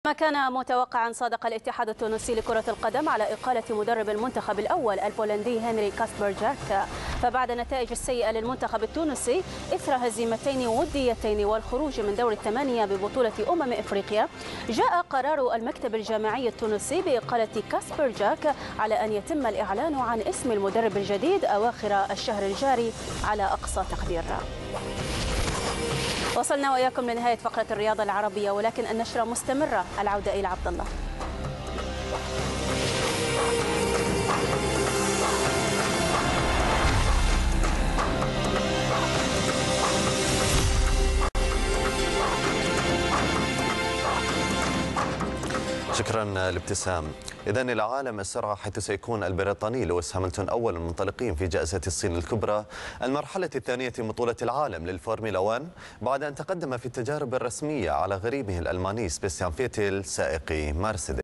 ما كان متوقعا صادق الاتحاد التونسي لكرة القدم على إقالة مدرب المنتخب الأول البولندي هنري كاسبرجاك، فبعد النتائج السيئة للمنتخب التونسي إثر هزيمتين وديتين والخروج من دور الثمانية ببطولة إفريقيا، جاء قرار المكتب الجامعي التونسي بإقالة كاسبرجاك على أن يتم الإعلان عن اسم المدرب الجديد أواخر الشهر الجاري على أقصى تقدير. وصلنا وإياكم لنهاية فقرة الرياضة العربية، ولكن النشرة مستمرة. العودة إلى عبد الله. شكرا لابتسام. إذن العالم السرعة، حيث سيكون البريطاني لويس هاملتون أول المنطلقين في جائزة الصين الكبرى المرحلة الثانية من بطولة العالم للفورمولا 1 بعد أن تقدم في التجارب الرسمية على غريمه الألماني سباستيان فيتل سائق مرسيدس.